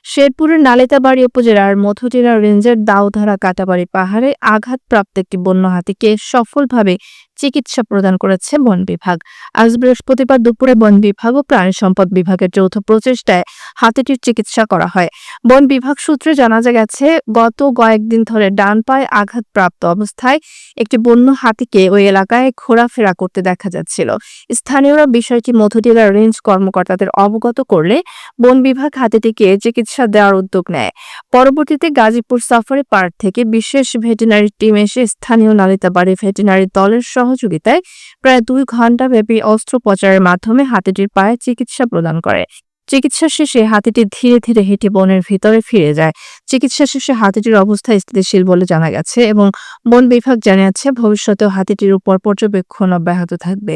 শেরপুরের নালিতাবাড়ী উপজেলার মধুটিলা রেঞ্জের দাউধারা কাটাবাড়ি পাহাড়ে আঘাতপ্রাপ্ত একটি বন্য হাতিকে সফলভাবে চিকিৎসা প্রদান করেছে বন বিভাগ। আজ বৃহস্পতিবার দুপুরে বন বিভাগ ও প্রাণী সম্পদ বিভাগের যৌথ প্রচেষ্টায় হাতিটির চিকিৎসা করা হয়। বন বিভাগ সূত্রে জানা গেছে, গত কয়েকদিন ধরে ডান পায়ে আঘাতপ্রাপ্ত অবস্থায় একটি বন্য হাতিকে ওই এলাকায় ঘোরাফেরা করতে দেখা যাচ্ছিল। স্থানীয়রা বিষয়টি মধুটিলা রেঞ্জ কর্মকর্তাদের অবগত করলে বন বিভাগ হাতিটিকে চিকিৎসা দেওয়ার উদ্যোগ নেয়। পরবর্তীতে গাজীপুর সাফারি পার্ক থেকে বিশেষ ভেটেরিনারি টিম এসে স্থানীয় নালিতাবাড়ী ভেটেরিনারি দলের সহযোগিতায় প্রায় 2 ঘণ্টা ব্যাপী অস্ত্রোপচারের মাধ্যমে হাতিটির পায়ে চিকিৎসা প্রদান করে। চিকিৎসা শেষে হাতিটি ধীরে ধীরে হেঁটে বনের ভিতরে ফিরে যায়। চিকিৎসা শেষে হাতিটির অবস্থা স্থিতিশীল বলে জানা গেছে এবং বন বিভাগ জানিয়েছে ভবিষ্যতেও হাতিটির উপর পর্যবেক্ষণ অব্যাহত থাকবে।